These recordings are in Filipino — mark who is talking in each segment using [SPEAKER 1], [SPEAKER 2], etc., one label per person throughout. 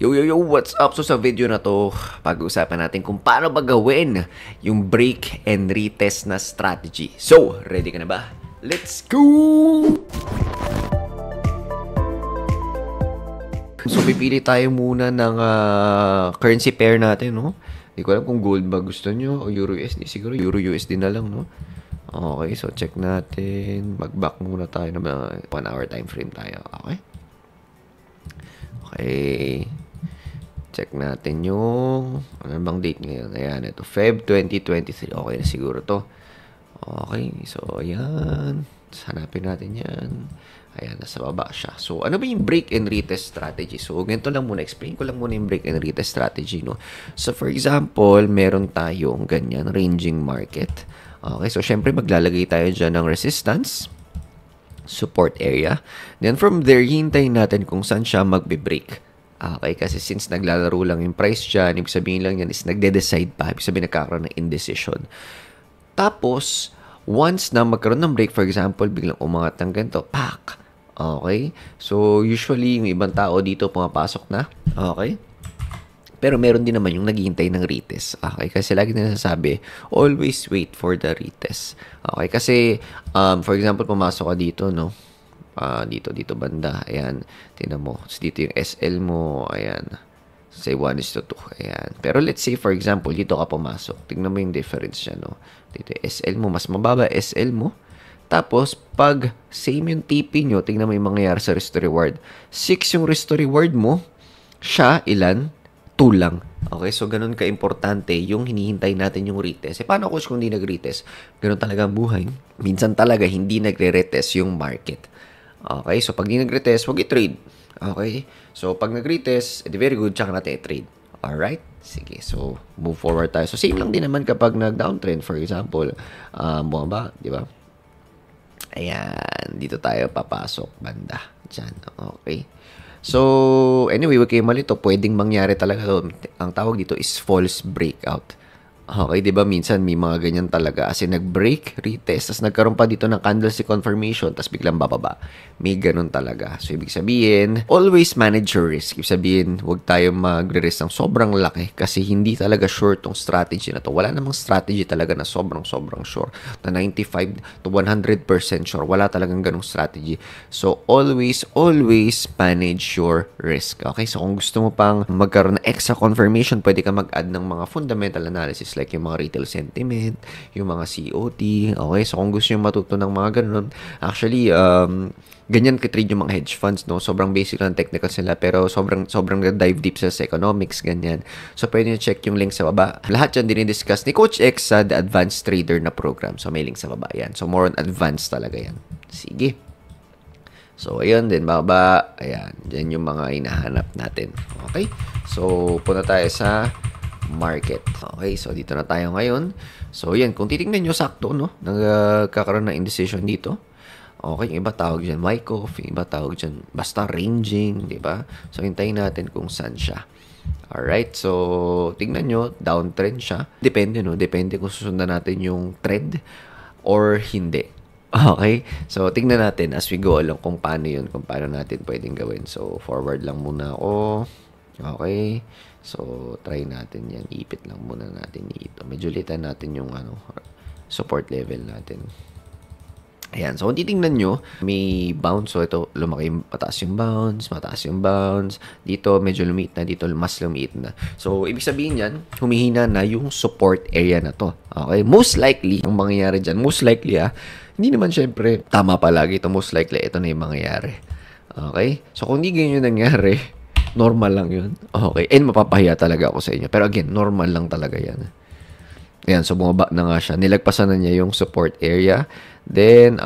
[SPEAKER 1] Yo, what's up? So sa video na to, pag-uusapan natin kung paano ba gawin yung break and retest na strategy. So, ready ka na ba? Let's go! So, pipili tayo muna ng currency pair natin, no? Hindi ko alam kung gold ba gusto nyo o Euro USD. Siguro Euro USD na lang, no? Okay, so check natin. Mag-back muna tayo ng 1 hour time frame tayo. Okay? Okay. Check natin yung ano bang date ngayon. Ayan, ito. Feb 2023. Okay na siguro to. Okay. So, ayan. Hanapin natin yan. Ayan, nasa baba siya. So, ano ba yung break and retest strategy? So, ganito lang muna. Explain ko lang muna yung break and retest strategy, no? So, for example, meron tayong ganyan, ranging market. Okay. So, syempre, maglalagay tayo dyan ng resistance, support area. Then, from there, hintayin natin kung saan siya magbe-break. Okay, kasi since naglalaro lang yung price dyan, ibig sabihin lang yan is nagde-decide pa. Ibig sabihin nagkakaroon ng indecision. Tapos, once na magkaroon ng break, for example, biglang umangat ng ganito, pak! Okay? So, usually, yung ibang tao dito pumapasok na. Okay? Pero meron din naman yung naghihintay ng retest. Okay? Kasi lagi na nasasabi, always wait for the retest. Okay? Kasi, for example, pumasok ka dito, no? Dito banda, ayan, tingnan mo, so, dito yung SL mo, ayan, say 1:2, ayan, pero let's say for example, dito ka pumasok, tingnan mo yung difference siya, no, dito yung SL mo, mas mababa SL mo, tapos, pag same yung TP nyo, tingnan mo yung mangyayari sa restore reward, 6 yung restore reward mo, siya, ilan? 2 lang. Okay, so ganun ka-importante yung hinihintay natin yung retest. Paano coach kung hindi nag-retest? Ganun talaga ang buhay. Minsan talaga hindi nagre-retest yung market. Okay, so pag di nag-retest, huwag i-trade. Okay, so pag nag-retest, edi very good, tsaka natin i-trade. Alright? Sige, so move forward tayo. So same lang din naman kapag nag-downtrend, for example, bumaba, di ba? Ayan, dito tayo papasok, banda. Diyan, okay. So, anyway, wag kayo malito, pwedeng mangyari talaga doon. Ang tawag dito is false breakout. Okay, di ba minsan may mga ganyan talaga. As in, nag-break, retest, tapos nagkaroon pa dito ng candlestick confirmation, tapos biglang bababa. May ganun talaga. So, ibig sabihin, always manage your risk. Ibig sabihin, huwag tayo magre-risk ng sobrang laki kasi hindi talaga sure tong strategy na to. Wala namang strategy talaga na sobrang sure. Na 95 to 100% sure. Wala talagang ganung strategy. So, always manage your risk. Okay, so kung gusto mo pang magkaroon ng extra confirmation, pwede ka mag-add ng mga fundamental analysis like yung mga retail sentiment, yung mga COT. Okay, so kung gusto nyo matuto ng mga ganun, actually, ganyan ka-trade yung mga hedge funds, no? Sobrang basic lang technicals nila, pero sobrang dive deep sa economics, ganyan. So, pwede nyo check yung link sa baba. Lahat yan dinidiscuss ni Coach X sa The Advanced Trader na program. So, may link sa baba yan. So, more on advanced talaga yan. Sige. So, ayun din, baba. Ayan, dyan yung mga hinahanap natin. Okay? So, punta tayo sa market. Okay, so dito na tayo ngayon. So, yan, kung titingnan nyo sakto, no? Nagkakaroon ng indecision dito. Okay, yung iba tawag dyan Wyckoff, yung iba tawag dyan basta ranging, di ba? So, hintayin natin kung saan siya. Alright, so, tingnan nyo, downtrend siya. Depende, no? Depende kung susundan natin yung trend or hindi. Okay, so, tingnan natin as we go along kung paano yun, kung paano natin pwedeng gawin. So, forward lang muna ako. Okay, so, try natin yan. Ipit lang muna natin dito. Medyo litan natin yung support level natin. Ayan, so kung titingnan nyo, may bounce. So, ito, lumaki yung mataas yung bounce. Dito, medyo lumiit na. Dito, mas lumiit na. So, ibig sabihin yan, humihina na yung support area na to. Okay, most likely, ang mangyayari dyan, most likely hindi naman syempre, tama palagi ito. Most likely, ito na yung mangyayari. Okay, so kung hindi ganyan yung nangyari, normal lang yun. Okay, and mapapahiya talaga ako sa inyo. Pero again, normal lang talaga yan. Ayan, so bumaba na nga siya. Nilagpasan na niya yung support area. Then,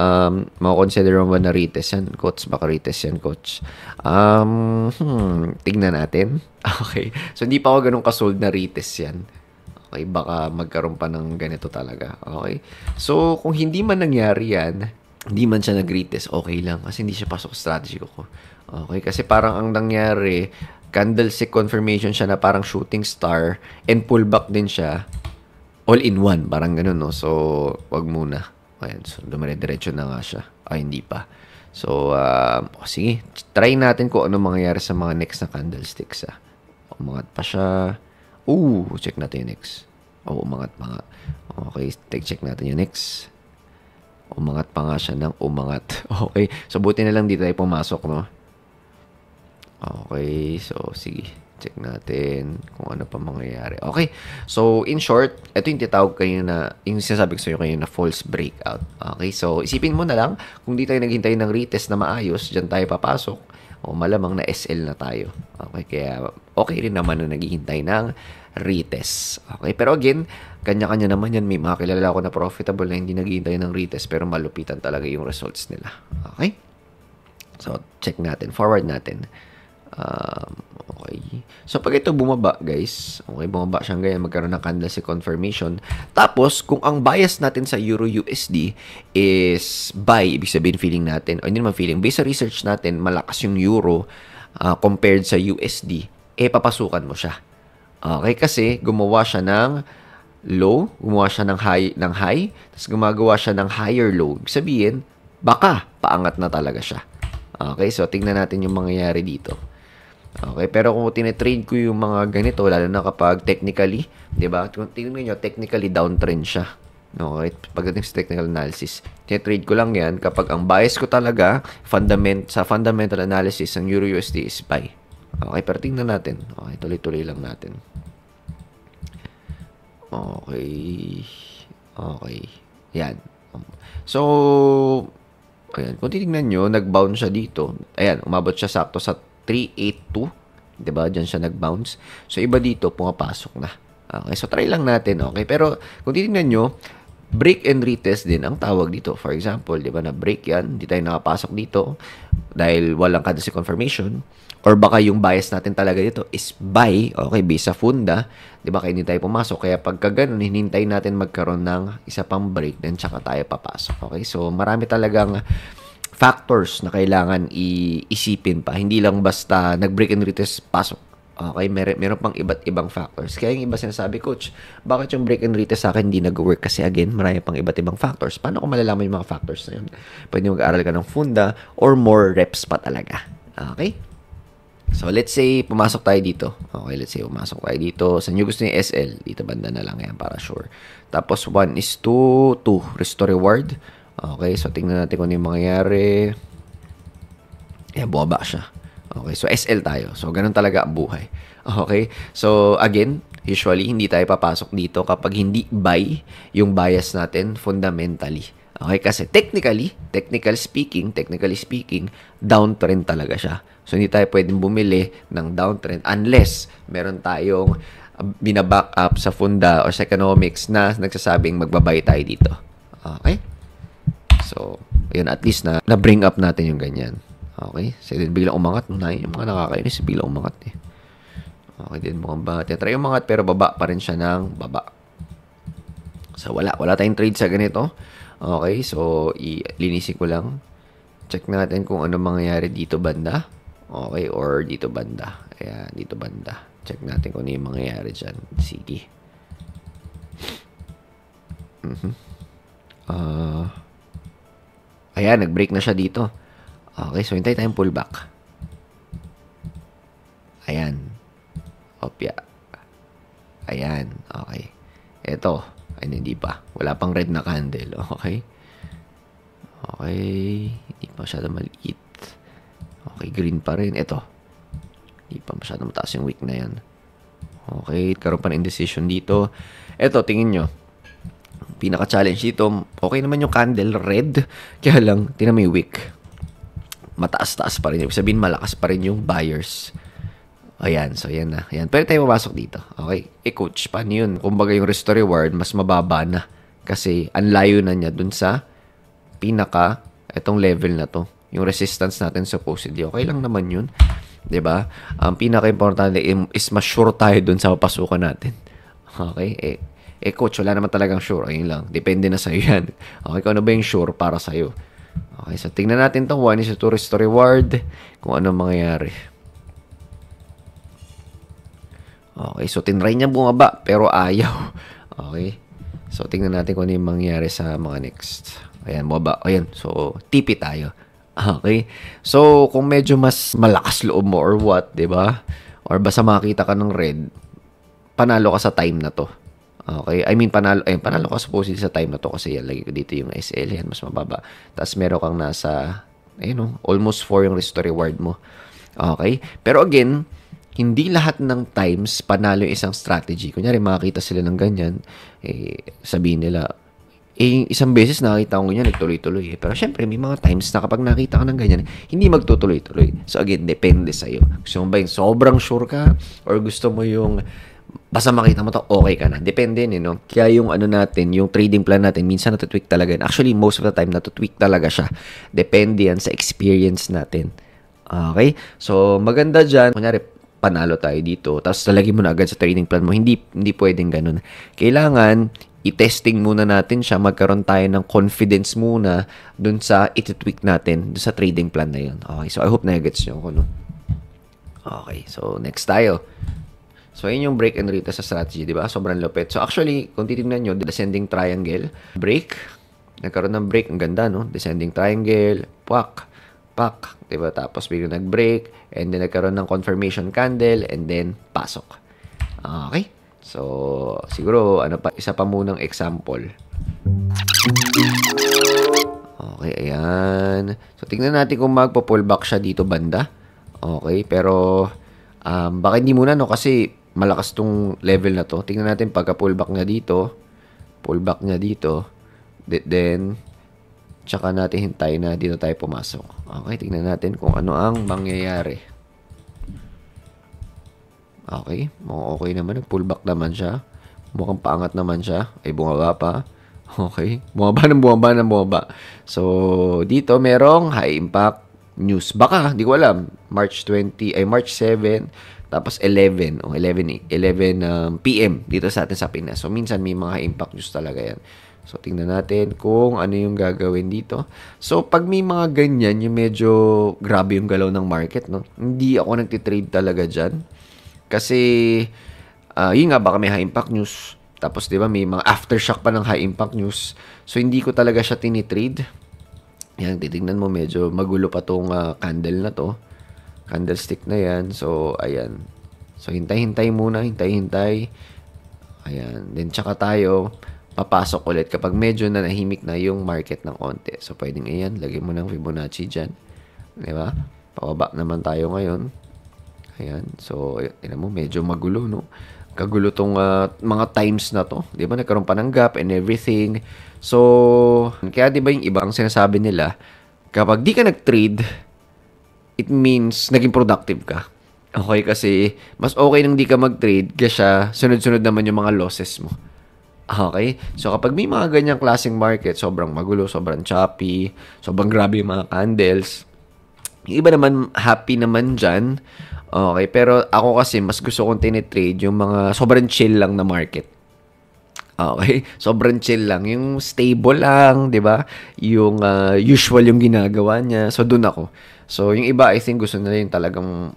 [SPEAKER 1] makakonsider mo ba na retest yan, coach? Baka retest yan, coach. Tignan natin. Okay. So, hindi pa ako ganun kasold na retest yan. Okay, baka magkaroon pa ng ganito talaga. Okay. So, kung hindi man nangyari yan, hindi man siya nag-retest, okay lang. Kasi hindi siya pasok sa strategy ko. Okay, kasi parang ang nangyari, candlestick confirmation siya na parang shooting star and pullback din siya. All in one, parang ganun, no? So, wag muna. Ayan, so dumire-diretso na nga siya. Ay, hindi pa. So, sige, try natin kung ano mangyayari sa mga next na candlesticks. Umangat pa siya. Check natin yung next. Umangat pa nga. Okay, check natin yung next. Umangat pa nga siya ng umangat. Okay, so buti na lang dito tayo pumasok, no? Okay, so sige. Check natin kung ano pa mangyayari. Okay, so in short, ito yung tinatawag kayo na, yung sinasabi ko sa'yo kayo na false breakout. Okay, so isipin mo na lang, kung di tayo naghintay ng retest na maayos, dyan tayo papasok, o malamang na SL na tayo. Okay, kaya okay rin naman na naghihintay ng retest. Okay, pero again, kanya-kanya naman yan. May mga kilala ko na profitable na hindi naghihintay ng retest pero malupitan talaga yung results nila. Okay, so check natin, forward natin. Okay. So, pag ito bumaba, guys, okay, bumaba siyang ganyan, magkaroon ng candlestick confirmation. Tapos, kung ang bias natin sa Euro USD is buy, ibig sabihin feeling natin, o hindi naman feeling, based sa research natin, malakas yung Euro compared sa USD, papasukan mo siya. Okay, kasi gumawa siya ng low, gumawa siya ng high, tapos gumagawa siya ng higher low. Ibig sabihin, baka paangat na talaga siya. Okay, so tingnan natin yung mangyayari dito. Okay, pero kung tinetrade ko yung mga ganito, lalo na kapag technically, di ba? Kung tingnan nyo, technically downtrend siya. Okay, pagdating sa technical analysis, tinetrade ko lang yan kapag ang bias ko talaga, sa fundamental analysis, ang Euro USD is buy. Okay, pero tingnan natin. Okay, tuloy-tuloy lang natin. Okay. Okay. Yan. So, ayan, kung titignan nyo, nag-bounce siya dito. Ayan, umabot siya sakto sa 382. Diba? Diyan siya nag-bounce. So, iba dito, pumapasok na. Okay, so try lang natin. Okay, pero kung titignan nyo, break and retest din ang tawag dito. For example, diba na break yan, hindi tayo nakapasok dito dahil walang candlestick confirmation. Or baka yung bias natin talaga dito is buy, okay, based sa funda, di ba, kaya hindi tayo pumasok. Kaya pagka ganun, hinintay natin magkaroon ng isa pang break, then tsaka tayo papasok. Okay, so marami talagang factors na kailangan iisipin pa. Hindi lang basta nag-break and retest, pasok. Okay, meron pang iba't ibang factors. Kaya yung iba sinasabi, Coach, bakit yung break and retest sa akin hindi nag-work? Kasi again, marami pang iba't ibang factors. Paano ko malalaman yung mga factors na yun? Pwede mag-aaral ka ng funda or more reps pa talaga. Okay? So, let's say, pumasok tayo dito. Okay, let's say, pumasok tayo dito. Sa nyo gusto yung SL, dito banda na lang yan para sure. Tapos, 1:2, restore reward. Okay, so tingnan natin kung ano yung mangyayari. Ayan, bumaba siya. Okay, so SL tayo. So, ganun talaga ang buhay. Okay, so again, usually, hindi tayo papasok dito kapag hindi buy yung bias natin fundamentally. Okay, kasi technically speaking, downtrend talaga siya. So, hindi tayo pwedeng bumili ng downtrend unless meron tayong binaback up sa funda or sa economics na nagsasabing magbabay tayo dito. Okay? So, yun, at least na-bring up natin yung ganyan. Okay? So, din biglang umangat. Yung mga nakakainis, biglang umangat eh. Okay, din mukhang ba. Try umangat pero baba pa rin siya ng baba. So, wala tayong trade sa ganito. Okay, so, linisin ko lang. Check natin kung ano mangyayari dito banda. Okay, or dito banda. Ayan, dito banda. Check natin kung ano yung mangyayari dyan. Sige. Ayan, nag-break na siya dito. Okay, so hintay tayong pullback. Ayan. Opya. Ayan, okay. Ito, ay hindi pa. Wala pang red na candle. Okay. Okay, hindi pa masyado maliit. Okay, green pa rin. Ito. Hindi pa masyado mataas yung wick na yan. Okay, karoon pa ng indecision dito. Ito, tingin nyo. Pinaka-challenge dito, okay naman yung candle, red. Kaya lang, tingnan mo yung wick. Mataas-taas pa rin. Ibig sabihin, malakas pa rin yung buyers. Ayan, so yan na. Ayan, pwede tayo mapasok dito. Okay, coach, paano yun? Kumbaga yung restore reward, mas mababa na. Kasi, ang layo na niya dun sa etong level na to. Yung resistance natin supposedly. Okay lang naman yun. 'Di ba? Ang pinaka-importante is mas sure tayo dun sa papasukan natin. Okay? Coach, wala naman talagang sure. Ayun lang. Depende na sa'yo yan. Okay, kung ano ba yung sure para sa'yo. Okay, so tingnan natin itong 1:2 restore reward. Kung ano mangyayari. Okay, so tinry niya bumaba pero ayaw. Okay. So tingnan natin kung ano yung mangyayari sa mga next. Ayan, bumaba. Ayan, so TP tayo. Okay? So, kung medyo mas malakas loob mo or what, 'di ba? or basta makakita ka ng red, panalo ka sa time na to. Okay? I mean, panalo ka supposedly sa time na to kasi yan, lagi ko dito yung SL, yan, mas mababa. Tapos meron kang nasa, almost 4 yung risk to reward mo. Okay? Pero again, hindi lahat ng times panalo yung isang strategy. Kunyari, makakita sila ng ganyan, sabihin nila, isang beses nakita ko ganyan, nagtuloy-tuloy. Pero syempre, may mga times na kapag nakita ka ng ganyan, hindi magtutuloy-tuloy. So again, depende sa'yo. Gusto mo ba yung sobrang sure ka? Or gusto mo yung basta makita mo to, okay ka na. Depende yun, no? Kaya yung natin, yung trading plan natin, minsan natutweak talaga yun. Actually, most of the time, natutweak talaga siya. Depende yan sa experience natin. Okay? So, maganda dyan. Kunyari, panalo tayo dito. Tapos, talagin mo na agad sa trading plan mo. Hindi pwedeng ganun. Kailangan, i-testing muna natin siya. Magkaroon tayo ng confidence muna dun sa iti-tweak natin, dun sa trading plan na yun. Okay? So, I hope na-gets nyo ko, no? Okay. So, next tayo. So, yun yung break and retest sa strategy, di ba? Sobrang lupit. So, actually, kung titignan nyo, descending triangle, break, nagkaroon ng break, ang ganda, no? Descending triangle, pak, di ba? Tapos, biglang nag-break, and then nagkaroon ng confirmation candle, and then, pasok. Okay? So, siguro, isa pa munang example. Okay, ayan. So, tingnan natin kung magpo-pullback siya dito banda. Okay, pero, baka hindi muna, no? Kasi, malakas tong level na to. Tingnan natin pagka-pullback niya dito. Then, tsaka natin hintayin na dito tayo pumasok. Okay, tingnan natin kung ano ang mangyayari. Okay, mukhang okay naman. Nag-pullback naman siya. Mukhang paangat naman siya. Ay, bumaba pa. Okay, bumaba. So, dito merong high impact news. Baka, di ko alam. March 7, tapos 11 PM dito sa atin sa Pinas. So, minsan may mga high impact news talaga yan. So, tingnan natin kung ano yung gagawin dito. So, pag may mga ganyan, yung medyo grabe yung galaw ng market, no? Hindi ako nagtitrade talaga dyan. Kasi, yun nga, baka may high impact news. Tapos, di ba, may mga aftershock pa ng high impact news. So, hindi ko talaga siya tinitrade. Yan, titignan mo, medyo magulo pa tong candle na to. Candlestick na yan. So, ayan. So, hintay muna. Hintay. Ayan. Then, tsaka tayo papasok ulit kapag medyo na nahimik na yung market ng konti. So, pwedeng ayan. Lagyan mo ng Fibonacci dyan. Diba? Pababa naman tayo ngayon. Ayan. So, tignan mo, medyo magulo, no? Kagulo tong mga times na to. Diba? Nagkaroon pa ng gap and everything. So, kaya diba yung ibang sinasabi nila, kapag di ka nag-trade, it means naging productive ka. Okay, kasi mas okay nang di ka mag-trade kasi sunod-sunod naman yung mga losses mo. Okay? So, kapag may mga ganyang klaseng market, sobrang magulo, sobrang choppy, sobrang grabe yung mga candles, yung iba naman, happy naman dyan. Okay? Pero ako kasi, mas gusto kong tinitrade yung mga sobrang chill lang na market. Okay? Sobrang chill lang. Yung stable lang, di ba? Yung usual yung ginagawa niya. So, dun ako. So, yung iba, I think, gusto nila yung talagang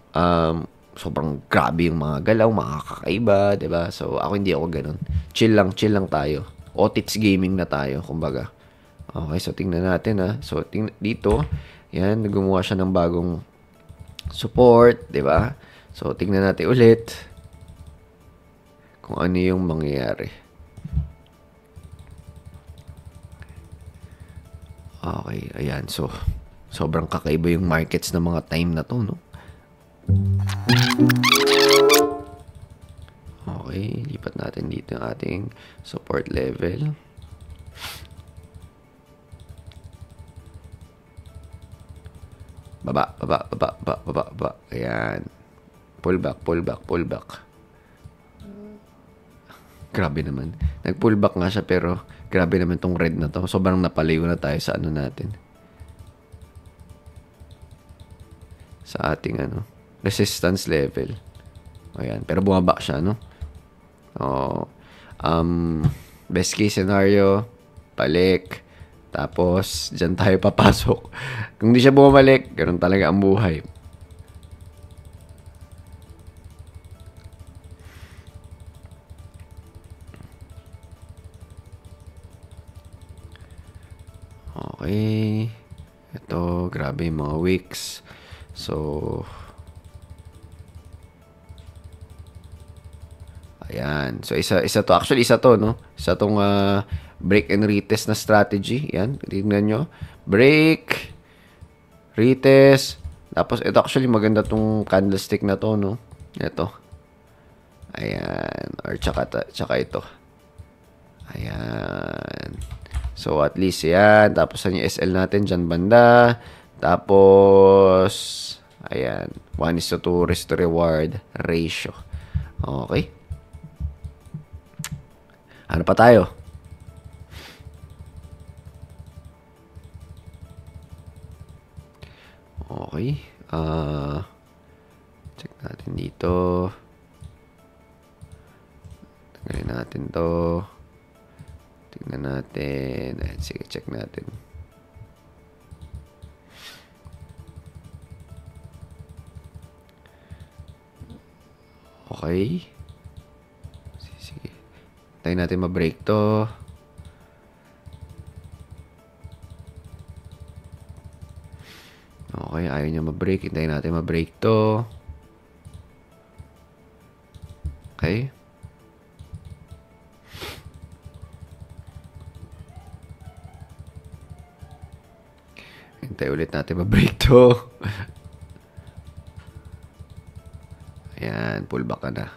[SPEAKER 1] sobrang grabe yung mga galaw, mga kakaiba, di ba? So, ako hindi ako ganun. Chill lang tayo. Otits gaming na tayo, kumbaga. Okay, so tingnan natin, ha. So, dito, yan, gumawa siya ng bagong support, di ba? So, tingnan natin ulit kung ano yung mangyayari. Okay, ayan. So, sobrang kakaiba yung markets ng mga time na to, no? Okay, lipat natin dito yung ating support level. Baba. Ayan. Pullback. Grabe naman. Nag-pullback nga siya pero grabe naman tong red na to. Sobrang napalayo na tayo sa ano natin. Sa ating resistance level. Ayan. Pero bumaba siya, no? Best case scenario, balik. Tapos, dyan tayo papasok. Kung di siya bumalik, ganun talaga ang buhay. Okay. Ito, grabe yung mga wicks. So, Ayan. So, isa to. Actually, isa to, no? Isa tong break and retest na strategy. Ayan. Tingnan nyo. Break. Retest. Tapos, ito actually maganda tong candlestick na to, no? Ito. Ayan. Or tsaka ito. Ayan. So, at least yan. Tapos, yung SL natin dyan banda. Tapos, ayan. 1:2 risk to reward ratio. Okay. Ano pa tayo? Okay. Check natin dito. Tanggalin natin to. Tingnan natin. Ayan, sige, check natin. Okay. Sige. Tayo natin ma-break to. Okay, ayaw niya ma-break. Hintayin natin ma-break to. Okay. Hintay ulit natin ma-break to. Ayan, pullback ka na.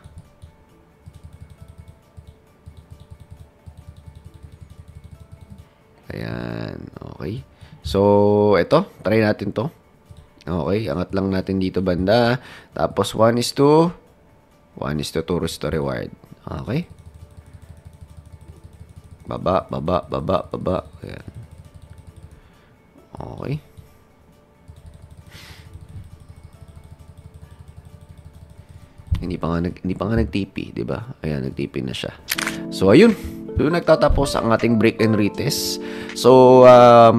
[SPEAKER 1] Ayan, okay. So, ito, try natin to. Okay, angat lang natin dito banda. Tapos 1:2 risk to reward. Okay. Baba. Ayan. Okay. Hindi pa nga nag-TP, 'di ba? Ayan, nag-TP na siya. So, ayun. Doon nagtatapos ang ating break and retest. So,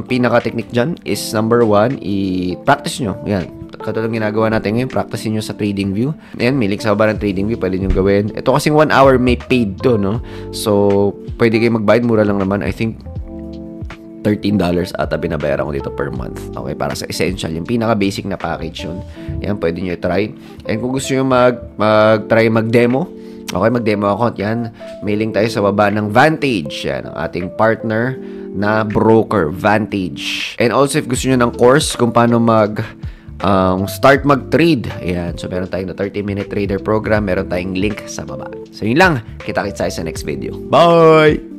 [SPEAKER 1] pinaka-technique dyan is number 1, i-practice nyo. Yan. Katulad ginagawa natin ngayon, practice nyo sa TradingView. Ayan, may link sa baba ng TradingView, pwede nyo gawin. Ito kasing 1 hour may paid to, no? So, pwede kayo magbayad, mura lang naman. I think, $13 ata binabayaran ko dito per month. Okay, para sa essential. Yung pinaka-basic na package yun. Yan, pwede nyo i-try. And kung gusto nyo mag-try mag-demo, okay, mag-demo account. Yan, may link tayo sa baba ng Vantage. Yan, ang ating partner na broker, Vantage. And also, if gusto nyo ng course kung paano start mag-trade. Ayan, so meron tayong 30-minute trader program. Meron tayong link sa baba. So, yun lang. Kita-kits tayo sa next video. Bye!